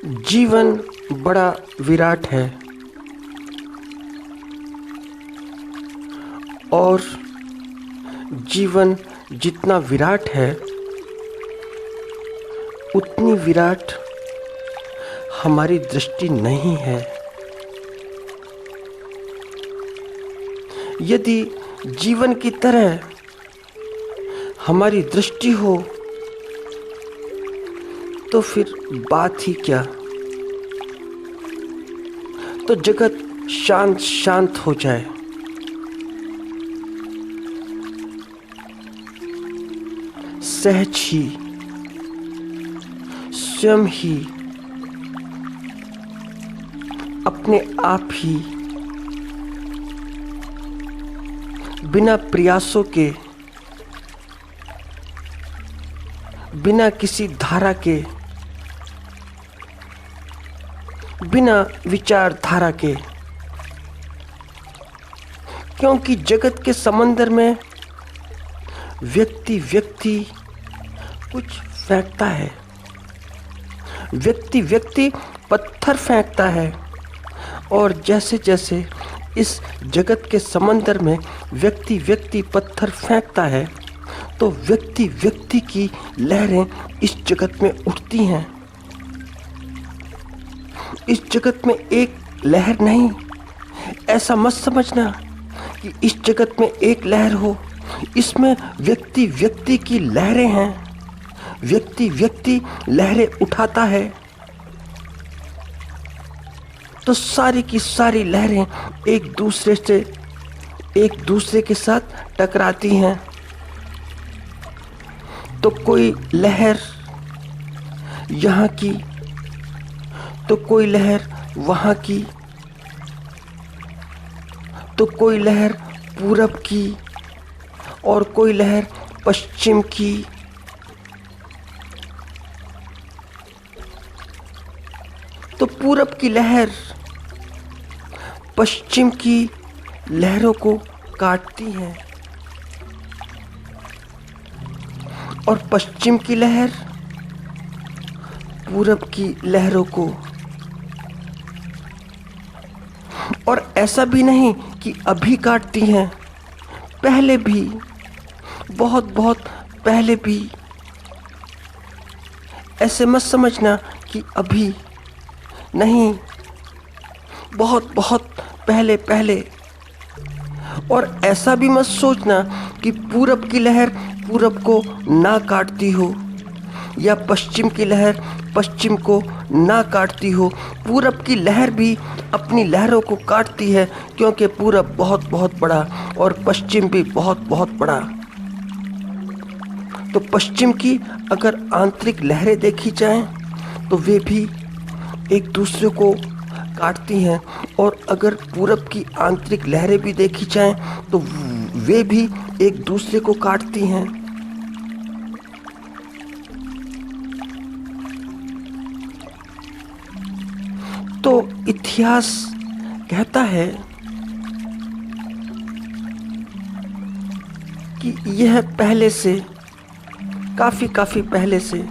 जीवन बड़ा विराट है और जीवन जितना विराट है उतनी विराट हमारी दृष्टि नहीं है। यदि जीवन की तरह हमारी दृष्टि हो तो फिर बात ही क्या, तो जगत शांत शांत हो जाए। सहज ही स्वयं ही अपने आप ही बिना प्रयासों के, बिना किसी धारा के, बिना विचारधारा के, क्योंकि जगत के समंदर में व्यक्ति व्यक्ति कुछ फेंकता है, व्यक्ति व्यक्ति पत्थर फेंकता है। और जैसे जैसे इस जगत के समंदर में व्यक्ति व्यक्ति पत्थर फेंकता है तो व्यक्ति व्यक्ति की लहरें इस जगत में उठती हैं। इस जगत में एक लहर नहीं, ऐसा मत समझना कि इस जगत में एक लहर हो, इसमें व्यक्ति व्यक्ति की लहरें हैं। व्यक्ति व्यक्ति लहरें उठाता है तो सारी की सारी लहरें एक दूसरे के साथ टकराती हैं। तो कोई लहर यहाँ की तो कोई लहर वहाँ की, तो कोई लहर पूरब की और कोई लहर पश्चिम की। तो पूरब की लहर पश्चिम की लहरों को काटती है और पश्चिम की लहर पूरब की लहरों को। और ऐसा भी नहीं कि अभी काटती हैं, पहले भी, बहुत बहुत पहले भी। ऐसे मत समझना कि अभी नहीं, बहुत बहुत पहले पहले। और ऐसा भी मत सोचना कि पूरब की लहर पूरब को ना काटती हो या पश्चिम की लहर पश्चिम को ना काटती हो। पूरब की लहर भी अपनी लहरों को काटती है, क्योंकि पूरब बहुत बहुत बड़ा और पश्चिम भी बहुत बहुत बड़ा। तो पश्चिम की अगर आंतरिक लहरें देखी जाएं तो वे भी एक दूसरे को काटती हैं, और अगर पूरब की आंतरिक लहरें भी देखी जाएं तो वे भी एक दूसरे को काटती हैं। तो इतिहास कहता है कि यह पहले से काफी पहले से,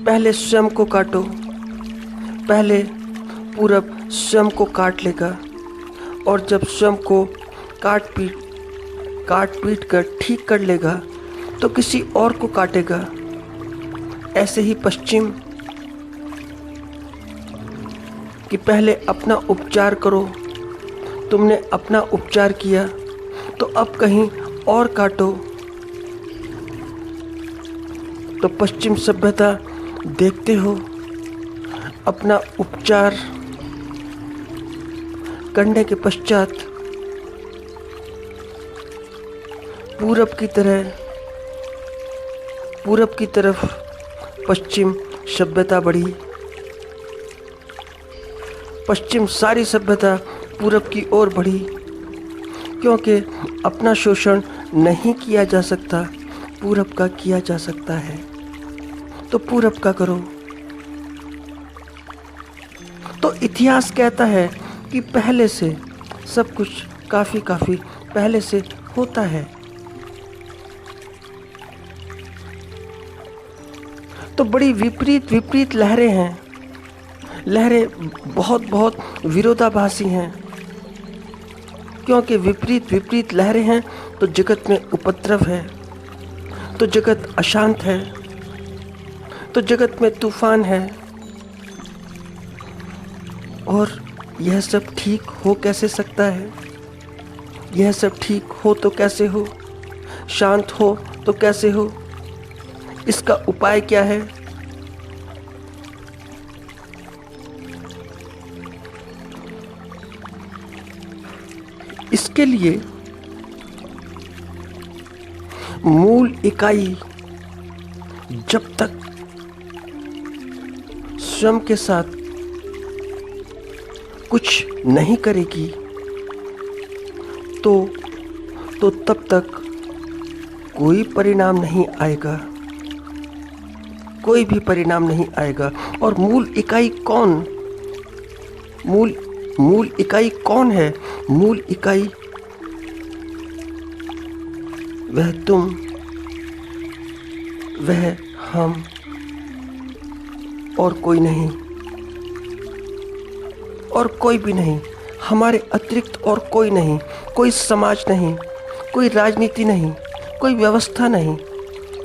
पहले स्वयं को काटो, पहले पूरब स्वयं को काट लेगा, और जब स्वयं को काट पीट कर ठीक कर लेगा तो किसी और को काटेगा। ऐसे ही पश्चिम कि पहले अपना उपचार करो, तुमने अपना उपचार किया तो अब कहीं और काटो। तो पश्चिम सभ्यता देखते हो अपना उपचार करने के पश्चात पूरब की तरफ पश्चिम सभ्यता बढ़ी। पश्चिम सारी सभ्यता पूरब की ओर बढ़ी, क्योंकि अपना शोषण नहीं किया जा सकता, पूरब का किया जा सकता है, तो पूरब का करो। तो इतिहास कहता है कि पहले से सब कुछ काफ़ी पहले से होता है। तो बड़ी विपरीत विपरीत लहरें हैं। लहरें बहुत बहुत विरोधाभासी हैं, क्योंकि विपरीत विपरीत लहरें हैं तो जगत में उपद्रव है, तो जगत अशांत है, तो जगत में तूफान है। और यह सब ठीक हो कैसे सकता है? यह सब ठीक हो तो कैसे हो? शांत हो तो कैसे हो? इसका उपाय क्या है? इसके लिए मूल इकाई जब तक स्वयं के साथ कुछ नहीं करेगी तो तब तक कोई परिणाम नहीं आएगा, कोई भी परिणाम नहीं आएगा। और मूल इकाई कौन? मूल इकाई कौन है? मूल इकाई वह तुम, वह हम, और कोई नहीं, और कोई भी नहीं। हमारे अतिरिक्त और कोई नहीं, कोई समाज नहीं, कोई राजनीति नहीं, कोई व्यवस्था नहीं,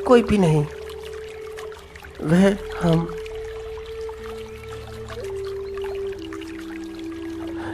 कोई भी नहीं, वह हम।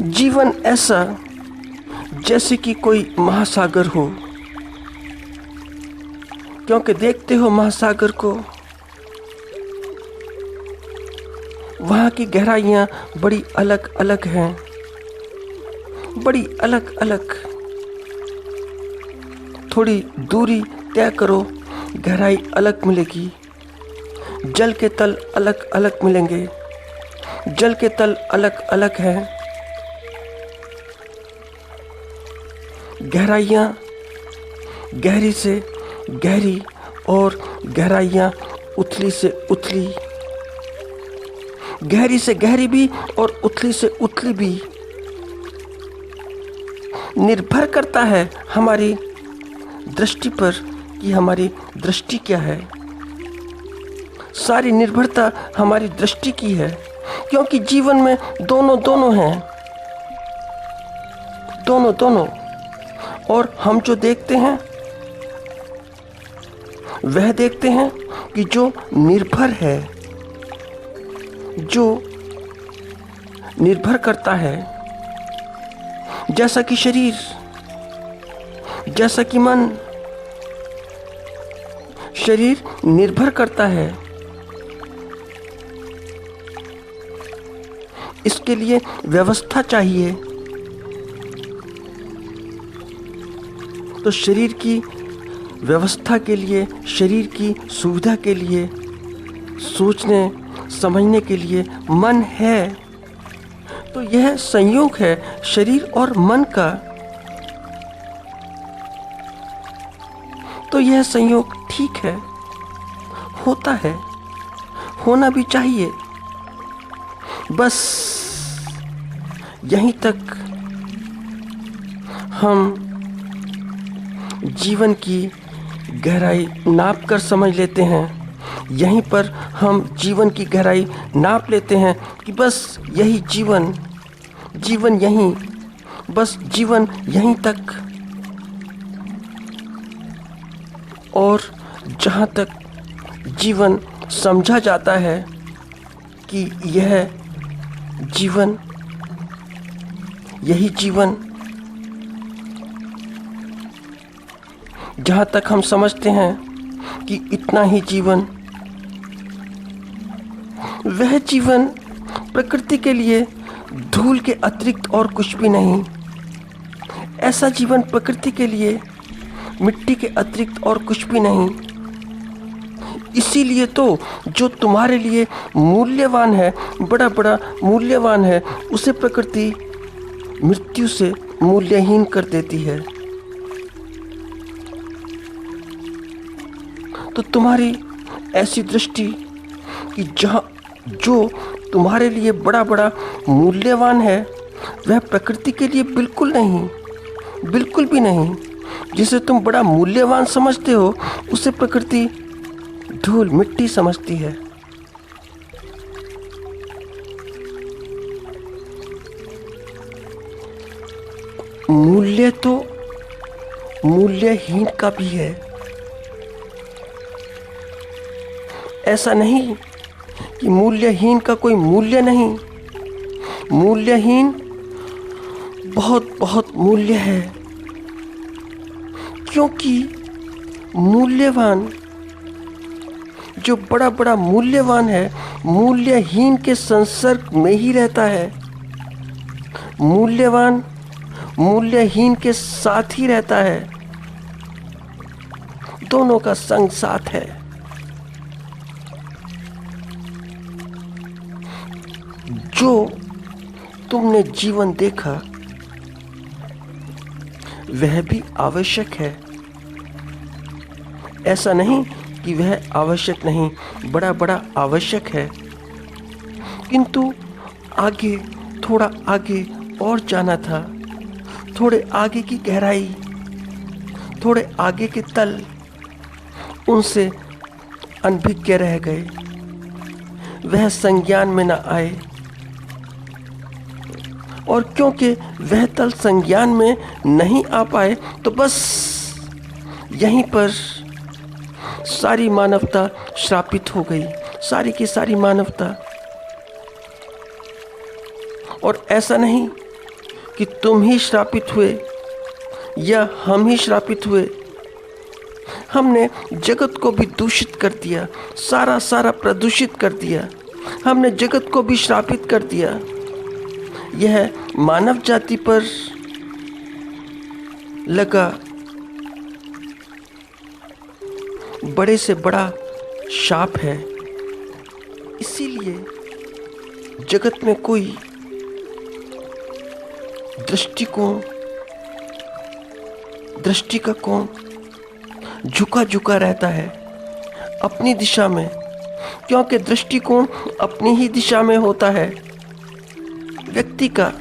जीवन ऐसा जैसे कि कोई महासागर हो, क्योंकि देखते हो महासागर को, वहाँ की गहराइयाँ बड़ी अलग अलग हैं, बड़ी अलग अलग। थोड़ी दूरी तय करो, गहराई अलग मिलेगी। जल के तल अलग अलग मिलेंगे, जल के तल अलग अलग हैं। गहराइयाँ गहरी से गहरी और गहराइयाँ उथली से उथली, गहरी से गहरी भी और उथली से उथली भी। निर्भर करता है हमारी दृष्टि पर कि हमारी दृष्टि क्या है। सारी निर्भरता हमारी दृष्टि की है, क्योंकि जीवन में दोनों हैं, दोनों। और हम जो देखते हैं वह देखते हैं कि जो निर्भर है, जो निर्भर करता है, जैसा कि शरीर, जैसा कि मन। शरीर निर्भर करता है, इसके लिए व्यवस्था चाहिए। तो शरीर की व्यवस्था के लिए, शरीर की सुविधा के लिए, सोचने समझने के लिए मन है। तो यह संयोग है शरीर और मन का। तो यह संयोग ठीक है, होता है, होना भी चाहिए। बस यहीं तक हम जीवन की गहराई नाप कर समझ लेते हैं। यहीं पर हम जीवन की गहराई नाप लेते हैं कि बस यही जीवन, जीवन यहीं, बस जीवन यहीं तक। और जहाँ तक जीवन समझा जाता है कि यह जीवन, यही जीवन, जहाँ तक हम समझते हैं कि इतना ही जीवन, वह जीवन प्रकृति के लिए धूल के अतिरिक्त और कुछ भी नहीं। ऐसा जीवन प्रकृति के लिए मिट्टी के अतिरिक्त और कुछ भी नहीं। इसीलिए तो जो तुम्हारे लिए मूल्यवान है, बड़ा बड़ा मूल्यवान है, उसे प्रकृति मृत्यु से मूल्यहीन कर देती है। तो तुम्हारी ऐसी दृष्टि कि जहाँ जो तुम्हारे लिए बड़ा बड़ा मूल्यवान है, वह प्रकृति के लिए बिल्कुल नहीं, बिल्कुल भी नहीं। जिसे तुम बड़ा मूल्यवान समझते हो, उसे प्रकृति धूल मिट्टी समझती है। मूल्य तो मूल्यहीन का भी है। ऐसा नहीं कि मूल्यहीन का कोई मूल्य नहीं, मूल्यहीन बहुत बहुत मूल्य है। क्योंकि मूल्यवान, जो बड़ा बड़ा मूल्यवान है, मूल्यहीन के संसर्ग में ही रहता है। मूल्यवान मूल्यहीन के साथ ही रहता है, दोनों का संग साथ है। जो तुमने जीवन देखा वह भी आवश्यक है। ऐसा नहीं कि वह आवश्यक नहीं, बड़ा बड़ा आवश्यक है, किंतु आगे, थोड़ा आगे और जाना था। थोड़े आगे की गहराई, थोड़े आगे के तल, उनसे अनभिज्ञ रह गए, वह संज्ञान में न आए। और क्योंकि वह तल संज्ञान में नहीं आ पाए, तो बस यहीं पर सारी मानवता श्रापित हो गई, सारी की सारी मानवता। और ऐसा नहीं कि तुम ही श्रापित हुए या हम ही श्रापित हुए, हमने जगत को भी दूषित कर दिया, सारा प्रदूषित कर दिया, हमने जगत को भी श्रापित कर दिया। यह मानव जाति पर लगा बड़े से बड़ा शाप है। इसीलिए जगत में कोई दृष्टि का कोण झुका झुका रहता है अपनी दिशा में, क्योंकि दृष्टिकोण अपनी ही दिशा में होता है। व्यक्ति का,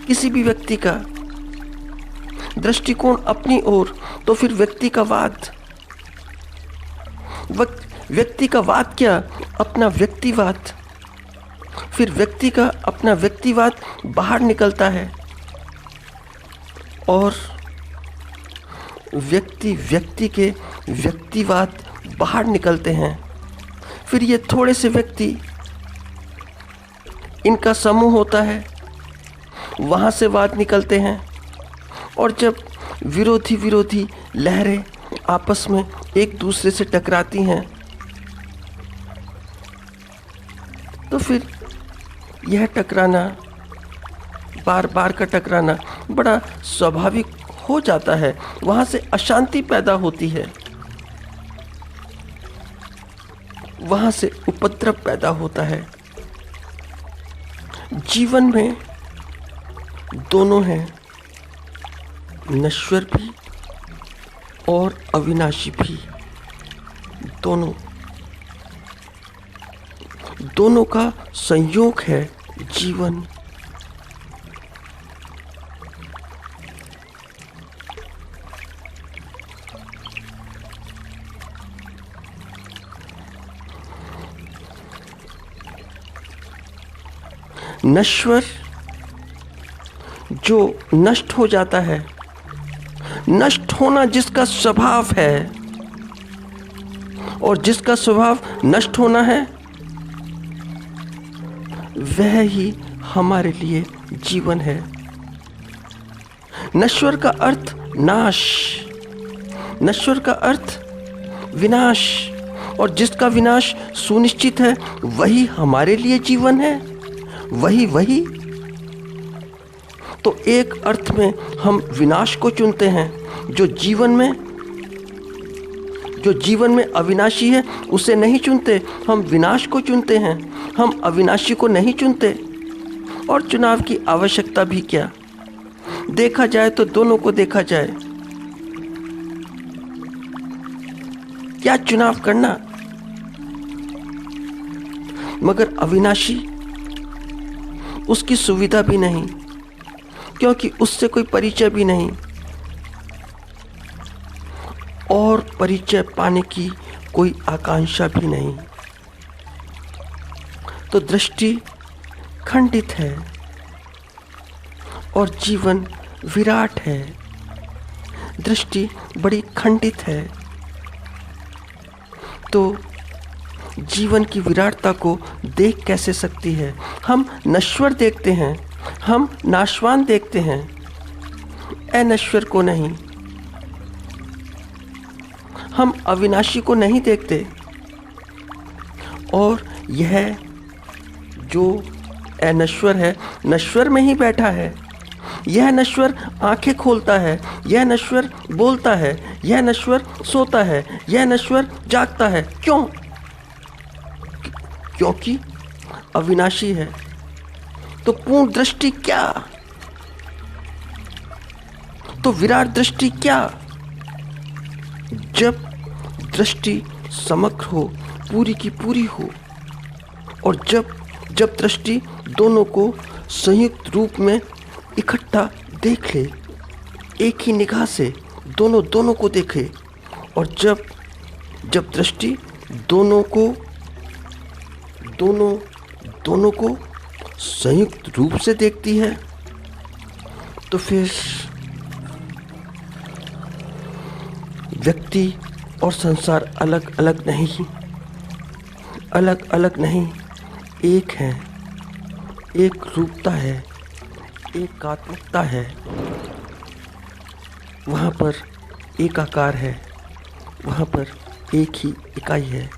किसी भी व्यक्ति का दृष्टिकोण अपनी ओर, तो फिर व्यक्ति का वाद, व्यक्ति का वाद क्या, अपना व्यक्तिवाद, फिर व्यक्ति का अपना व्यक्तिवाद बाहर निकलता है और व्यक्ति के व्यक्तिवाद बाहर निकलते हैं। फिर ये थोड़े से व्यक्ति, इनका समूह होता है, वहाँ से वाद निकलते हैं। और जब विरोधी लहरें आपस में एक दूसरे से टकराती हैं, तो फिर यह टकराना, बार बार का टकराना बड़ा स्वाभाविक हो जाता है। वहाँ से अशांति पैदा होती है, वहाँ से उपद्रव पैदा होता है। जीवन में दोनों हैं, नश्वर भी और अविनाशी भी। दोनों का संयोग है जीवन। नश्वर जो नष्ट हो जाता है, नष्ट होना जिसका स्वभाव है, और जिसका स्वभाव नष्ट होना है, वह ही हमारे लिए जीवन है। नश्वर का अर्थ नाश, नश्वर का अर्थ विनाश, और जिसका विनाश सुनिश्चित है वही हमारे लिए जीवन है। वही तो एक अर्थ में हम विनाश को चुनते हैं। जो जीवन में अविनाशी है उसे नहीं चुनते, हम विनाश को चुनते हैं। हम अविनाशी को नहीं चुनते। और चुनाव की आवश्यकता भी क्या, देखा जाए तो दोनों को देखा जाए, क्या चुनाव करना। मगर अविनाशी, उसकी सुविधा भी नहीं, क्योंकि उससे कोई परिचय भी नहीं, और परिचय पाने की कोई आकांक्षा भी नहीं। तो दृष्टि खंडित है और जीवन विराट है। दृष्टि बड़ी खंडित है, तो जीवन की विराटता को देख कैसे सकती है? हम नश्वर देखते हैं, हम नाशवान देखते हैं, अनश्वर को नहीं। हम अविनाशी को नहीं देखते। और यह जो अनश्वर है, नश्वर में ही बैठा है। यह नश्वर आंखें खोलता है, यह नश्वर बोलता है, यह नश्वर सोता है, यह नश्वर जागता है। क्यों? क्योंकि अविनाशी है। तो पूर्ण दृष्टि क्या? तो विराट दृष्टि क्या? जब दृष्टि समग्र हो, पूरी की पूरी हो, और जब दृष्टि दोनों को संयुक्त रूप में इकट्ठा देख ले, एक ही निगाह से दोनों को देखे, और जब दृष्टि दोनों को संयुक्त रूप से देखती है, तो फिर व्यक्ति और संसार अलग अलग नहीं, एक है, एक रूपता है, एकात्मकता है। वहाँ पर एक आकार है, वहाँ पर एक ही इकाई है।